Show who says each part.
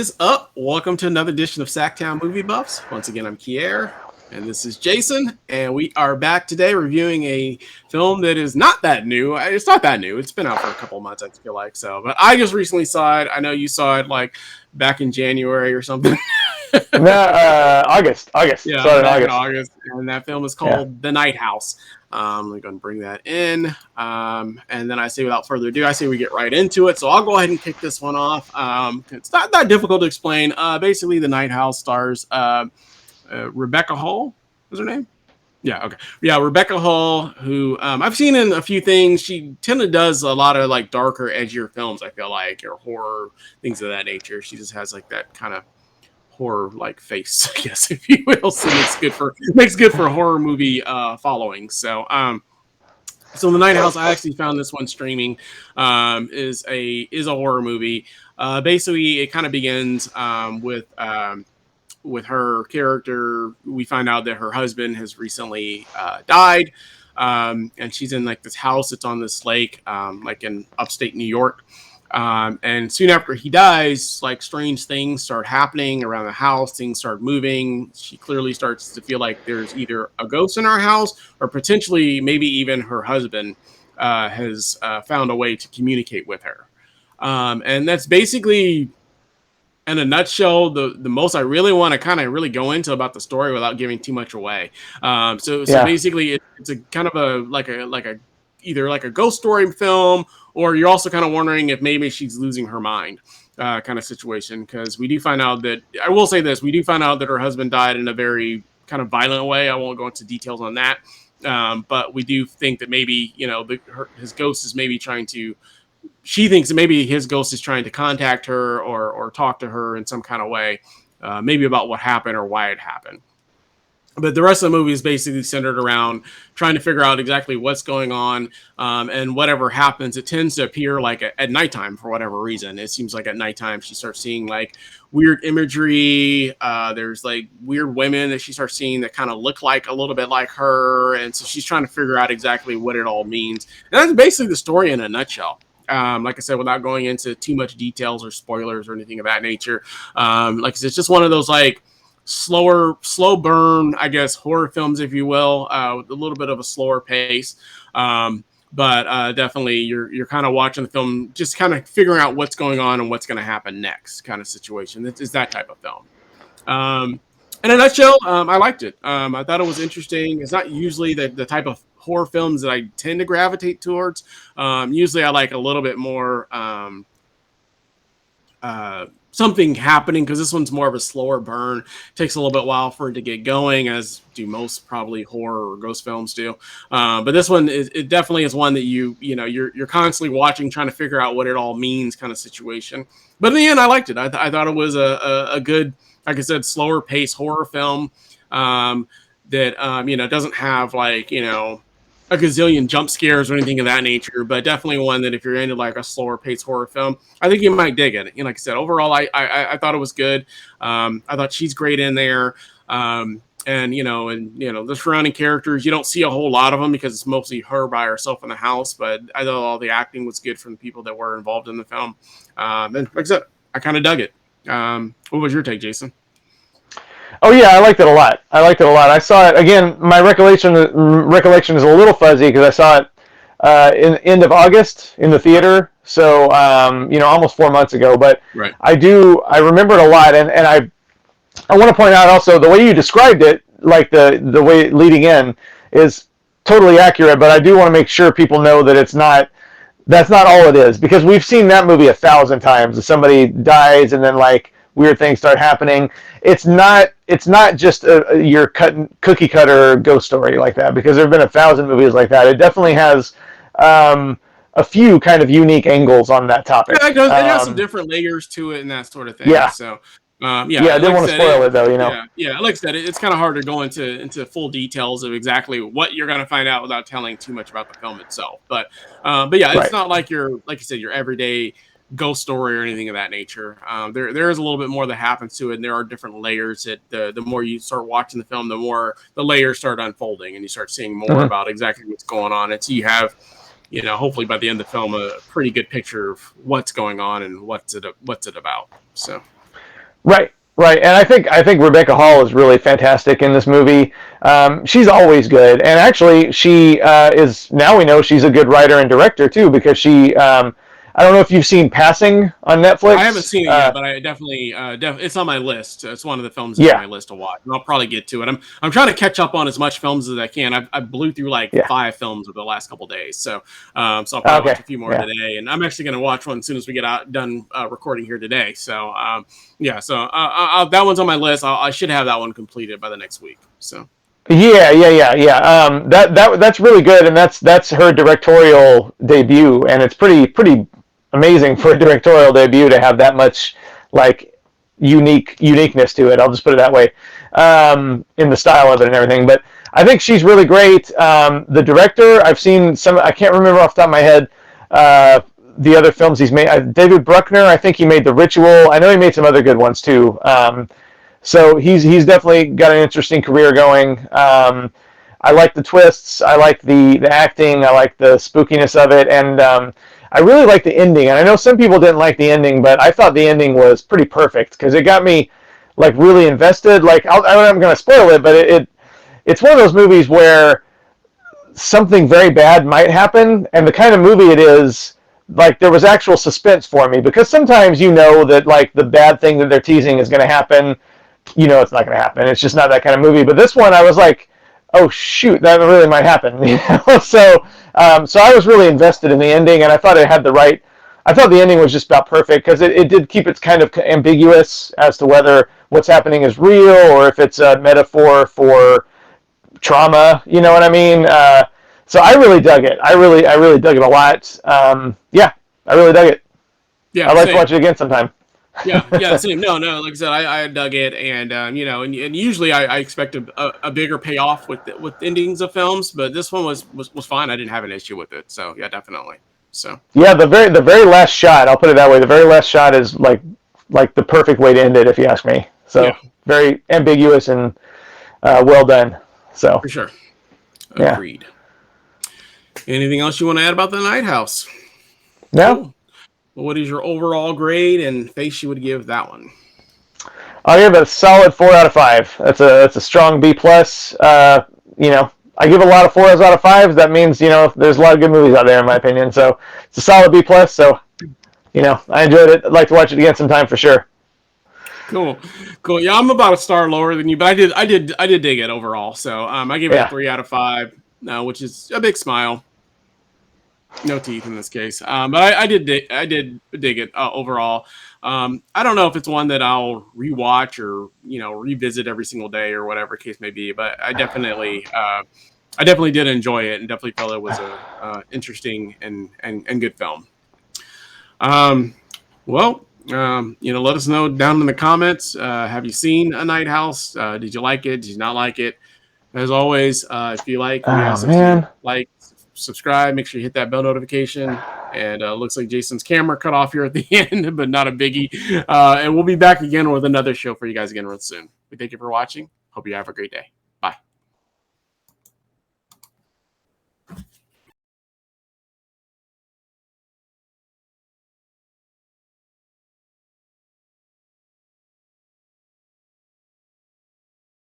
Speaker 1: Is up? Welcome to another edition of SacTown Movie Buffs. Once again, I'm Kier, and this is Jason, and we are back today reviewing a film that is not that new. It's not that new. It's been out for a couple of months, I feel like. But I just recently saw it. I know you saw it like back in January or something.
Speaker 2: No, August.
Speaker 1: Yeah,
Speaker 2: Started in
Speaker 1: back in
Speaker 2: August.
Speaker 1: August, and that film is
Speaker 2: Yeah.
Speaker 1: called The Night House. We're going to bring that in, and then I say without further ado, I say we get right into it. So I'll go ahead and kick this one off. It's not that difficult to explain. Basically, The Night House stars Rebecca Hall. Is her name? Yeah, okay. Yeah, Rebecca Hall, who I've seen in a few things. She tended does a lot of like darker, edgier films, I feel like, or horror, things of that nature. She just has like that kind of horror like face, I guess, if you will. So makes good for horror movie following. So The Night House, I actually found this one streaming, is a horror movie. Basically, it kind of begins with her character. We find out that her husband has recently died, and she's in like this house that's on this lake, like in upstate New York. And soon after he dies, like strange things start happening around the house. Things start moving. She clearly starts to feel like there's either a ghost in our house or potentially maybe even her husband has found a way to communicate with her. And that's basically, in a nutshell, the most I really want to kind of really go into about the story without giving too much away. So basically, it's a kind of a either like a ghost story film, or you're also kind of wondering if maybe she's losing her mind, kind of situation. Because we do find out that, I will say this, we do find out that her husband died in a very kind of violent way. I won't go into details on that, but we do think that maybe his ghost is maybe trying to. She thinks that maybe his ghost is trying to contact her or talk to her in some kind of way, maybe about what happened or why it happened. But the rest of the movie is basically centered around trying to figure out exactly what's going on, and whatever happens, it tends to appear like at nighttime for whatever reason. It seems like at nighttime she starts seeing like weird imagery. There's like weird women that she starts seeing that kind of look like a little bit like her, and so she's trying to figure out exactly what it all means. And that's basically the story in a nutshell. Like I said, without going into too much details or spoilers or anything of that nature. Like I said, it's just one of those like slow burn, I guess, horror films, if you will, with a little bit of a slower pace. But definitely you're kind of watching the film, just kind of figuring out what's going on and what's going to happen next kind of situation. It's that type of film. In a nutshell, I liked it. I thought it was interesting. It's not usually the type of horror films that I tend to gravitate towards. Usually I like a little bit more something happening, because this one's more of a slower burn. Takes a little bit while for it to get going, as do most probably horror or ghost films do. But this one it definitely is one that you're constantly watching, trying to figure out what it all means, kind of situation. But in the end, I liked it. I thought it was a good, like I said, slower pace horror film that doesn't have like a gazillion jump scares or anything of that nature, but definitely one that if you're into like a slower paced horror film, I think you might dig it. Like I said, overall, I thought it was good. I thought she's great in there. And the surrounding characters, you don't see a whole lot of them because it's mostly her by herself in the house, but I thought all the acting was good from the people that were involved in the film. And like I said, I kind of dug it. What was your take, Jason?
Speaker 2: Oh yeah, I liked it a lot. I saw it again. My recollection is a little fuzzy because I saw it in the end of August in the theater. So almost 4 months ago. But
Speaker 1: Right.
Speaker 2: I remember it a lot, and I want to point out also the way you described it, like the way leading in, is totally accurate. But I do want to make sure people know that that's not all it is, because we've seen that movie 1,000 times. Somebody dies and then like weird things start happening. It's not just your cookie cutter ghost story like that, because there have been 1,000 movies like that. It definitely has a few kind of unique angles on that topic.
Speaker 1: Yeah, it has some different layers to it and that sort of thing.
Speaker 2: Yeah.
Speaker 1: So,
Speaker 2: I didn't want to spoil it though.
Speaker 1: Yeah. Like I said, it's kind of hard to go into full details of exactly what you're going to find out without telling too much about the film itself. But yeah, it's not like like you said, your everyday ghost story or anything of that nature. There is a little bit more that happens to it, and there are different layers that the more you start watching the film, the more the layers start unfolding, and you start seeing more about exactly what's going on. And so you have, hopefully by the end of the film, a pretty good picture of what's going on and what's it about. So.
Speaker 2: Right, right, and I think Rebecca Hall is really fantastic in this movie. She's always good, and actually, she is now we know she's a good writer and director too because she. I don't know if you've seen Passing on
Speaker 1: I haven't
Speaker 2: Netflix.
Speaker 1: seen it yet, but I definitely, it's on my list. It's one of the films that's on
Speaker 2: Yeah,
Speaker 1: my list to watch, and I'll probably get to it. I'm trying to catch up on as much films as I can. I blew through like
Speaker 2: yeah.
Speaker 1: 5 films over the last couple of days, so I'll probably watch
Speaker 2: Okay,
Speaker 1: a few more
Speaker 2: yeah.
Speaker 1: today. And I'm actually going to watch one as soon as we get out done recording here today. So yeah, so that one's on my list. I should have that one completed by the next week. So.
Speaker 2: Yeah. That's really good, and that's her directorial debut, and it's pretty amazing for a directorial debut to have that much like uniqueness to it. I'll just put it that way, in the style of it and everything. But I think she's really great. The director, I've seen some. I can't remember off the top of my head. The other films he's made, David Bruckner. I think he made The Ritual. I know he made some other good ones too. So he's definitely got an interesting career going. I like the twists. I like the acting. I like the spookiness of it, and I really like the ending. And I know some people didn't like the ending, but I thought the ending was pretty perfect because it got me like really invested. Like I'm going to spoil it, but it's one of those movies where something very bad might happen, and the kind of movie it is. Like there was actual suspense for me because sometimes you know that like the bad thing that they're teasing is going to happen, you know it's not going to happen. It's just not that kind of movie. But this one, I was like, oh shoot, that really might happen. You know? So I was really invested in the ending, and I thought it had the right. I thought the ending was just about perfect because it did keep it kind of ambiguous as to whether what's happening is real or if it's a metaphor for trauma. You know what I mean? So I really dug it. I really dug it a lot. Yeah, I really dug it.
Speaker 1: Yeah,
Speaker 2: I'd like to
Speaker 1: same.
Speaker 2: watch it again sometime.
Speaker 1: Yeah, same. No, like I said, I dug it, and and usually I expect a bigger payoff with endings of films, but this one was fine. I didn't have an issue with it, so yeah, definitely. So
Speaker 2: Yeah, the very last shot. I'll put it that way. The very last shot is like the perfect way to end it, if you ask me.
Speaker 1: yeah,
Speaker 2: So very ambiguous and well done. So
Speaker 1: for sure.
Speaker 2: yeah,
Speaker 1: Agreed. Anything else you want to add about the Night House?
Speaker 2: no,
Speaker 1: Cool. Well, what is your overall grade and face you would give that one?
Speaker 2: I'll give it a solid 4 out of 5. That's a strong B plus. You know, I give a lot of 4s out of 5s. That means there's a lot of good movies out there in my opinion. So it's a solid B plus. So I enjoyed it. I'd like to watch it again sometime for sure.
Speaker 1: Cool. Yeah, I'm about a star lower than you, but I did dig it overall. So I gave it a
Speaker 2: Yeah.
Speaker 1: 3 out of 5, which is a big smile. No teeth in this case, but I did dig it overall. I don't know if it's one that I'll rewatch or revisit every single day or whatever case may be, but I definitely did enjoy it and definitely felt it was a interesting and good film. Well, let us know down in the comments. Have you seen A Night House? Did you like it? Did you not like it? As always, if you like, we
Speaker 2: Oh
Speaker 1: ask that you
Speaker 2: man.
Speaker 1: like, subscribe, make sure you hit that bell notification. And looks like Jason's camera cut off here at the end, but not a biggie. And we'll be back again with another show for you guys again real soon. We thank you for watching. Hope you have a great day.